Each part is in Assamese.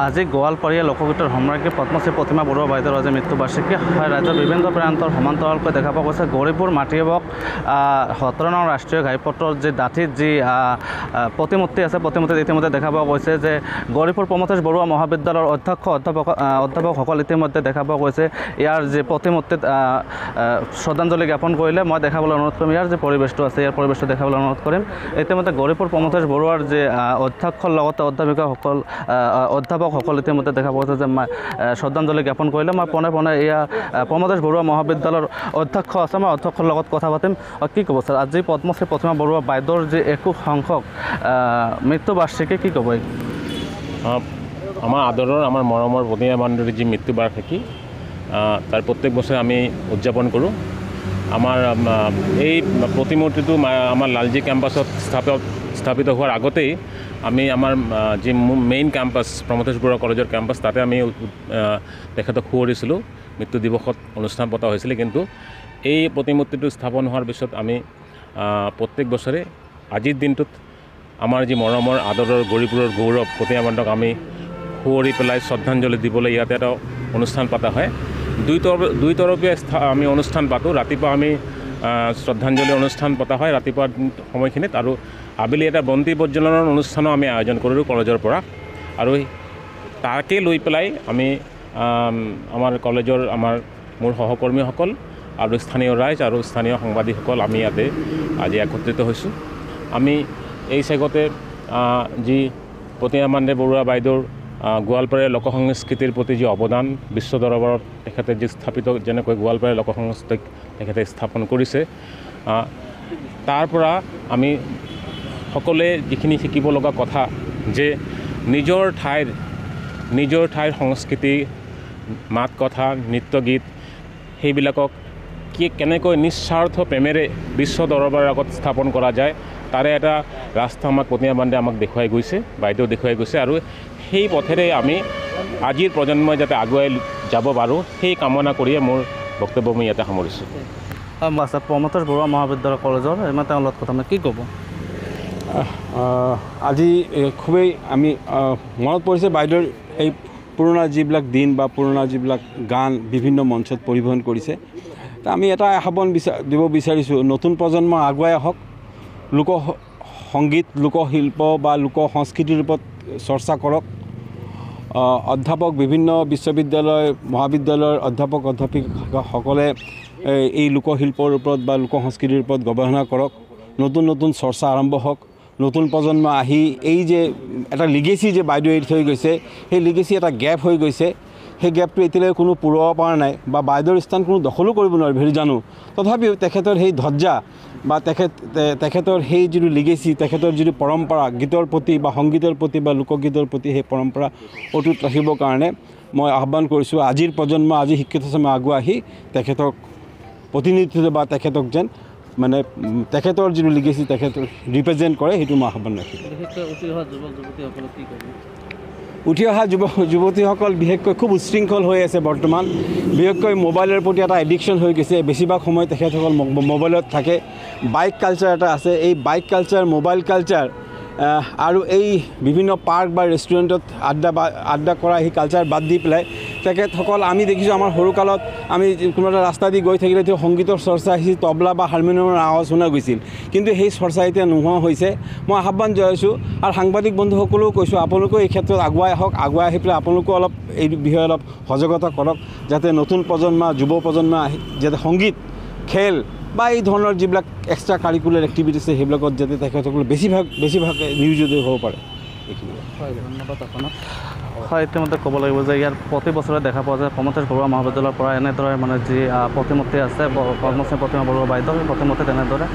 আজি গোৱালপাৰীয়া লোকগীতৰ সম্ৰাজ্ঞী পদ্মশ্ৰী প্ৰতিমা বৰুৱা বাইদেউৰ আজি মৃত্যুবাৰ্ষিকী হয়। ৰাজ্যৰ বিভিন্ন প্ৰান্তৰ সমান্তৰালকৈ দেখা পোৱা গৈছে গৌৰীপুৰ মাটিয়াবক 17 নং ৰাষ্ট্ৰীয় ঘাইপথৰ যি ডাঠিত যি প্ৰতিমূৰ্তি আছে, প্ৰতিমূৰ্তিত ইতিমধ্যে দেখা পোৱা গৈছে যে গৌৰীপুৰ প্ৰমথেশ বৰুৱা মহাবিদ্যালয়ৰ অধ্যাপকসকল ইতিমধ্যে দেখা পোৱা গৈছে। ইয়াৰ যি প্ৰতিমূৰ্তিত শ্ৰদ্ধাঞ্জলি জ্ঞাপন কৰিলে মই দেখাবলৈ অনুৰোধ কৰিম। ইয়াৰ যি পৰিৱেশটো আছে ইয়াৰ পৰিৱেশটো দেখাবলৈ অনুৰোধ কৰিম। ইতিমধ্যে গৌৰীপুৰ প্ৰমথেশ বৰুৱাৰ যি অধ্যক্ষৰ লগতে অধ্যাপকসকল ইতিমধ্যে দেখা পোৱা গৈছে যে শ্ৰদ্ধাঞ্জলি জ্ঞাপন কৰিলে। মই পোনে এয়া প্ৰমথেশ বৰুৱা মহাবিদ্যালয়ৰ অধ্যক্ষ আছে, মই অধ্যক্ষৰ লগত কথা পাতিম। কি ক'ব ছাৰ, আজি পদ্মশ্ৰী প্ৰতিমা বৰুৱা বাইদেউৰ যি 21 সংখ্যক মৃত্যুবাৰ্ষিকী, কি ক'ব? আমাৰ আদৰৰ, আমাৰ মৰমৰ প্ৰতিমা বাইদেউৰ যি মৃত্যুবাৰ্ষিকী তাৰ প্ৰত্যেক বছৰে আমি উদযাপন কৰোঁ। আমাৰ এই প্ৰতিমূৰ্তিটো আমাৰ লালজি কেম্পাছত স্থাপিত হোৱাৰ আগতেই আমি আমাৰ যি মেইন কেম্পাছ প্ৰমথেশ বৰুৱা কলেজৰ কেম্পাছ তাতে আমি তেখেতক শুৱৰিছিলোঁ। মৃত্যু দিৱসত অনুষ্ঠান পতা হৈছিলে, কিন্তু এই প্ৰতিমূৰ্তিটো স্থাপন হোৱাৰ পিছত আমি প্ৰত্যেক বছৰে আজিৰ দিনটোত আমাৰ যি মৰমৰ আদৰৰ গৌৰীপুৰৰ গৌৰৱ প্ৰতিমা বাইদেউক আমি শুৱৰি পেলাই শ্ৰদ্ধাঞ্জলি দিবলৈ ইয়াতে এটা অনুষ্ঠান পতা হয়। দুইতৰপীয়া আমি অনুষ্ঠান পাতোঁ। ৰাতিপুৱা আমি শ্ৰদ্ধাঞ্জলি অনুষ্ঠান পতা হয় ৰাতিপুৱা সময়খিনিত, আৰু আবেলি এটা বন্তি প্ৰজ্বলনৰ অনুষ্ঠানো আমি আয়োজন কৰোঁ কলেজৰ পৰা। আৰু তাকে লৈ পেলাই আমি আমাৰ কলেজৰ মোৰ সহকৰ্মীসকল আৰু স্থানীয় ৰাইজ আৰু স্থানীয় সাংবাদিকসকল আমি ইয়াতে আজি একত্ৰিত হৈছোঁ। আমি এই চেগতে যি প্ৰতিমা বৰুৱা বাইদেউৰ গোৱালপাৰীয়া লোকসংস্কৃতিৰ প্ৰতি যি অৱদান, বিশ্ব দৰবাৰত তেখেতে যি স্থাপিত, যেনেকৈ গোৱালপাৰীয়া লোকসংস্কৃতিক তেখেতে স্থাপন কৰিছে, তাৰ পৰা আমি সকলোৱে যিখিনি শিকিব লগা কথা যে নিজৰ ঠাইৰ সংস্কৃতি, মাত কথা, নৃত্য গীত সেইবিলাকক কেনেকৈ নিস্বাৰ্থ প্ৰেমেৰে বিশ্ব দৰবাৰৰ আগত স্থাপন কৰা যায়, তাৰে এটা ৰাস্তা প্ৰতিমা বাইদেৱে আমাক দেখুৱাই গৈছে। আৰু সেই পথেৰে আমি আজিৰ প্ৰজন্মই যাতে আগুৱাই যাব পাৰোঁ সেই কামনা কৰিয়ে মোৰ বক্তব্য মই ইয়াতে সামৰিছোঁ। প্ৰমথেশ বৰুৱা মহাবিদ্যালয় কলেজৰ তেওঁ লগত কথা কি ক'ব? আজি খুবেই আমি মনত পৰিছে বাইদেউৰ এই পুৰণা যিবিলাক দিন বা পুৰণা যিবিলাক গান বিভিন্ন মঞ্চত পৰিৱেশন কৰিছে। আমি এটা আহ্বান দিব বিচাৰিছোঁ, নতুন প্ৰজন্ম আগুৱাই আহক, লোক সংগীত, লোকশিল্প বা লোক সংস্কৃতিৰ ওপৰত চৰ্চা কৰক। অধ্যাপক, বিভিন্ন বিশ্ববিদ্যালয় মহাবিদ্যালয়ৰ অধ্যাপিকাসকলে এই লোকশিল্পৰ ওপৰত বা লোক সংস্কৃতিৰ ওপৰত গৱেষণা কৰক। নতুন চৰ্চা আৰম্ভ হওক। নতুন প্ৰজন্ম আহি এই যে এটা লিগেচি যে বাইদেউ এৰি থৈ গৈছে, সেই লিগেচি এটা গেপ হৈ গৈছে, সেই গেপটো এতিয়ালৈকে কোনো পূৰাব পৰা নাই বা বাইদেউৰ স্থান কোনো দখলো কৰিব নোৱাৰে বুলি জানো। তথাপিও তেখেতৰ সেই ধজ্জা বা তেখেতৰ সেই যিটো লিগেচি, তেখেতৰ যিটো পৰম্পৰা গীতৰ প্ৰতি বা সংগীতৰ প্ৰতি বা লোকগীতৰ প্ৰতি, সেই পৰম্পৰা অটুট ৰাখিবৰ কাৰণে মই আহ্বান কৰিছোঁ। আজিৰ প্ৰজন্ম, আজি শিক্ষিত সমাজ আগুৱাই আহি তেখেতক প্ৰতিনিধিত্ব বা তেখেতক যেন তেখেতৰ যিটো লিগেচি তেখেতৰ ৰিপ্ৰেজেণ্ট কৰে, সেইটো মই আহ্বান ৰাখিছোঁ। উঠি অহা যুৱতীসকল বিশেষকৈ খুব উচ্ছৃংখল হৈ আছে বৰ্তমান। বিশেষকৈ মোবাইলৰ প্ৰতি এটা এডিকশ্যন হৈ গৈছে। বেছিভাগ সময় তেখেতসকল মোবাইলত থাকে। বাইক কালচাৰ এটা আছে, এই বাইক কালচাৰ, মোবাইল কালচাৰ আৰু এই বিভিন্ন পাৰ্ক বা ৰেষ্টুৰেণ্টত আড্ডা কৰা সেই কালচাৰ বাদ দি পেলাই তেখেতসকল, আমি দেখিছোঁ আমাৰ সৰুকালত আমি কোনোবা এটা ৰাস্তা দি গৈ থাকিলে সংগীতৰ চৰ্চা আহিছিল, তবলা বা হাৰমনিয়ামৰ আৱাজ শুনা গৈছিল, কিন্তু সেই চৰ্চা এতিয়া নোহোৱা হৈছে। মই আহ্বান জনাইছোঁ আৰু সাংবাদিক বন্ধুসকলেও কৈছোঁ, আপোনালোকেও এই ক্ষেত্ৰত আগুৱাই আহক। আগুৱাই আহি পেলাই আপোনালোকেও অলপ এই বিষয়ে অলপ সজাগতা কৰক, যাতে নতুন প্ৰজন্ম, যুৱ প্ৰজন্ম আহি যাতে সংগীত, খেল বা এই ধৰণৰ যিবিলাক এক্সট্ৰা কাৰিকুলাৰ এক্টিভিটিছ আছে সেইবিলাকত যাতে তেখেতসকলে বেছিভাগ নিয়োজিত হ'ব পাৰে। এইখিনি ধন্যবাদ আপোনাক। হয়, ইতিমধ্যে ক'ব লাগিব যে ইয়াৰ প্ৰতি বছৰে দেখা পোৱা যায় প্ৰমথেশ বৰুৱা মহাবিদ্যালয়ৰ পৰা এনেদৰে যি প্ৰতিমূৰ্তি আছে পদ্মশ্ৰী প্ৰতিমা বৰুৱা বাইদেউ, সেই প্ৰতিমূৰ্তিত এনেদৰে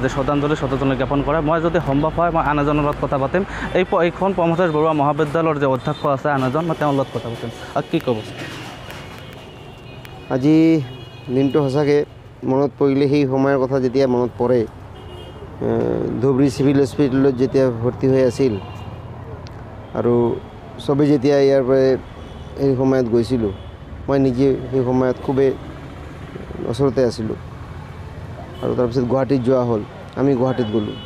যে শ্ৰদ্ধাঞ্জলি জ্ঞাপন কৰে। মই যদি সম্ভৱ হয় মই আন এজনৰ লগত কথা পাতিম। এইখন প্ৰমথেশ বৰুৱা মহাবিদ্যালয়ৰ যে অধ্যক্ষ আছে আন এজন, মই তেওঁৰ লগত কথা পাতিম। কি ক'ব? আজি দিনটো সঁচাকৈ মনত পৰিলে, সেই সময়ৰ কথা যেতিয়া মনত পৰে, ধুবুৰী চিভিল হস্পিটেলত যেতিয়া ভৰ্তি হৈ আছিল আৰু চবেই যেতিয়া ইয়াৰ পৰা সেই সময়ত গৈছিলোঁ, মই নিজে সেই সময়ত খুবেই ওচৰতে আছিলোঁ। আৰু তাৰপিছত গুৱাহাটীত যোৱা হ'ল, আমি গুৱাহাটীত গ'লোঁ।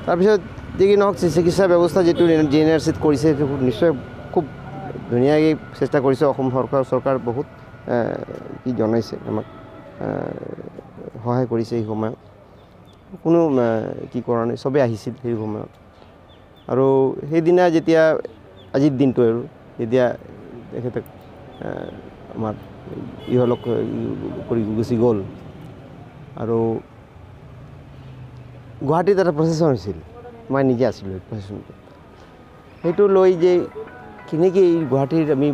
তাৰপিছত যি কি নহওক চিকিৎসা ব্যৱস্থা যিটো GNRCত কৰিছে সেইটো নিশ্চয় খুব ধুনীয়াকৈ চেষ্টা কৰিছে অসম চৰকাৰ বহুত কি জনাইছে আমাক সহায় কৰিছে এই সময়ত কোনো কি কৰা নাই চবেই আহিছিল সেই সময়ত আৰু সেইদিনা যেতিয়া আজিৰ দিনটো আৰু যেতিয়া তেখেতক আমাৰ ইহলক কৰি গুচি গ'ল আৰু গুৱাহাটীত এটা প্ৰচেছন হৈছিল মই নিজে আছিলোঁ প্ৰচেছনটো সেইটো লৈ যে কেনেকৈ গুৱাহাটীত আমি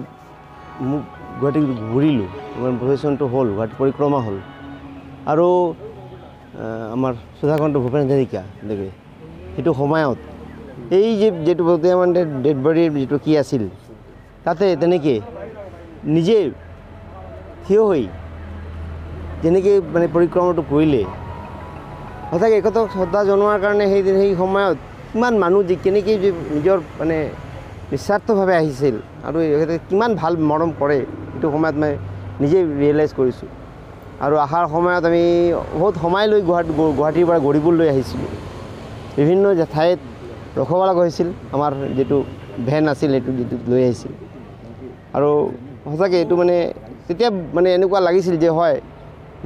গুৱাহাটী ঘূৰিলোঁ আমাৰ প্ৰচেছনটো হ'ল গুৱাহাটী পৰিক্ৰমা হ'ল আৰু আমাৰ সুধাকান্ত ভূপেন হাজৰিকা দেৱে সেইটো সময়ত এই যিটো বৰ্তমান ডেড বডিৰ যিটো কি আছিল তাতে তেনেকৈ নিজে থিয় হৈ যেনেকৈ মানে পৰিক্ৰমাটো কৰিলে সঁচাকৈ একতা শ্ৰদ্ধা জনোৱাৰ কাৰণে সেই সময়ত কিমান মানুহ যে কেনেকৈ যে নিজৰ মানে নিস্বাৰ্থভাৱে আহিছিল আৰু ইহঁতে কিমান ভাল মৰম কৰে সেইটো সময়ত মই নিজে ৰিয়েলাইজ কৰিছোঁ আৰু অহাৰ সময়ত আমি বহুত সময় লৈ গুৱাহাটীৰ পৰা গৌৰীপুৰলৈ আহিছিলোঁ বিভিন্ন ঠাইত ৰখাব লগা হৈছিল আমাৰ যিটো ভেন আছিল সেইটো যিটো লৈ আহিছিল আৰু সঁচাকৈ এইটো মানে তেতিয়া মানে এনেকুৱা লাগিছিল যে হয়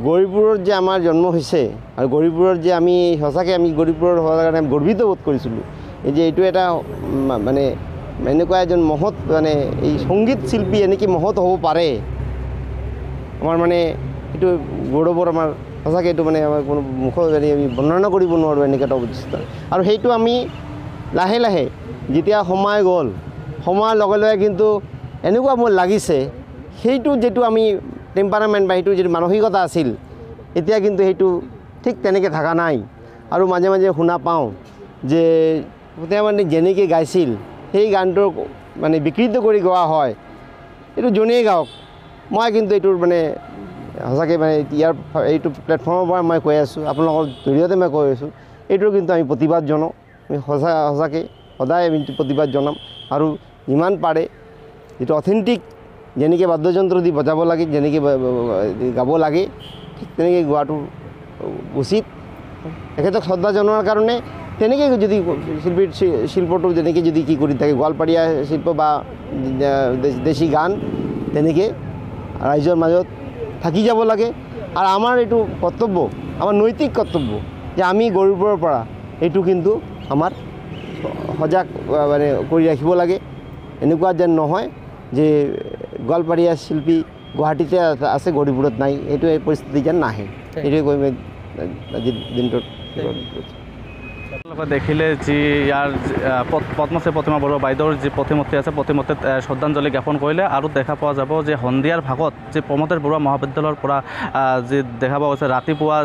গৌৰীপুৰত যে আমাৰ জন্ম হৈছে আৰু গৌৰীপুৰত যে আমি সঁচাকৈ আমি গৌৰীপুৰৰ হোৱাৰ কাৰণে আমি গৰ্বিত বোধ কৰিছিলোঁ এই যে এইটো এটা মানে এনেকুৱা এজন মহৎ মানে এই সংগীত শিল্পী এনেকৈ মহৎ হ'ব পাৰে আমাৰ মানে এইটো গৌৰৱৰ আমাৰ সঁচাকৈ এইটো মানে আমাৰ কোনো মুখত আমি বৰ্ণনা কৰিব নোৱাৰোঁ এনেকুৱা এটা অৱস্থা আৰু সেইটো আমি লাহে লাহে যেতিয়া সময় গ'ল সময়ৰ লগে লগে কিন্তু এনেকুৱা মোৰ লাগিছে সেইটো যিটো আমি টেম্পাৰামেণ্ট বা সেইটো যিটো মানসিকতা আছিল এতিয়া কিন্তু সেইটো ঠিক তেনেকৈ থকা নাই আৰু মাজে মাজে শুনা পাওঁ যে তেওঁ মানে যেনেকৈ গাইছিল সেই গানটোৰ মানে বিকৃত কৰি গোৱা হয় এইটো যোনেই গাওক মই কিন্তু এইটোৰ মানে সঁচাকৈ মানে ইয়াৰ এইটো প্লেটফৰ্মৰ পৰা মই কৈ আছোঁ আপোনালোকৰ জৰিয়তে মই কৈ আছোঁ এইটোৰ কিন্তু আমি প্ৰতিবাদ জনাওঁ আমি সঁচাকৈ সদায় আমি প্ৰতিবাদ জনাম আৰু যিমান পাৰে যিটো অথেণ্টিক যেনেকৈ বাদ্যযন্ত্ৰ দি বজাব লাগে যেনেকৈ গাব লাগে ঠিক তেনেকৈ গোৱাটো উচিত তেখেতক শ্ৰদ্ধা জনোৱাৰ কাৰণে তেনেকৈ যদি শিল্পটো যেনেকৈ যদি কি কৰি থাকে গোৱালপাৰীয়া শিল্প বা দেশী গান তেনেকৈ ৰাইজৰ মাজত থাকি যাব লাগে আৰু আমাৰ এইটো কৰ্তব্য আমাৰ নৈতিক কৰ্তব্য যে আমি গৌৰীপুৰৰ পৰা এইটো কিন্তু আমাৰ সজাগ মানে কৰি ৰাখিব লাগে এনেকুৱা যেন নহয় যে গোৱালপাৰীয়া শিল্পী গুৱাহাটীতে আছে গৌৰীপুৰত নাই এইটো এই পৰিস্থিতি যেন নাহে এইটোৱে কৈ মই আজিৰ দিনটোত দেখিলে যি ইয়াৰ পদ্মশ্ৰী প্ৰতিমা বৰুৱা বাইদেউৰ যি প্ৰতিমূৰ্তি আছে প্ৰতিমূৰ্তিত শ্ৰদ্ধাঞ্জলি জ্ঞাপন কৰিলে আৰু দেখা পোৱা যাব যে সন্ধিয়াৰ ভাগত যি প্ৰমোতেশ বৰুৱা মহাবিদ্যালয়ৰ পৰা যি দেখা পোৱা গৈছে ৰাতিপুৱা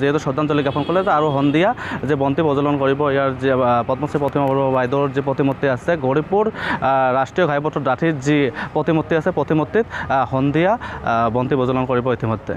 যিহেতু শ্ৰদ্ধাঞ্জলি জ্ঞাপন কৰিলে আৰু সন্ধিয়া যে বন্তি প্ৰজ্বলন কৰিব ইয়াৰ যি পদ্মশ্ৰী প্ৰতিমা বৰুৱা বাইদেউৰ যি প্ৰতিমূৰ্তি আছে গৌৰীপুৰ ৰাষ্ট্ৰীয় ঘাইপথৰ দাঁতিত যি প্ৰতিমূৰ্তি আছে প্ৰতিমূৰ্তিত সন্ধিয়া বন্তি প্ৰজ্বলন কৰিব ইতিমধ্যে।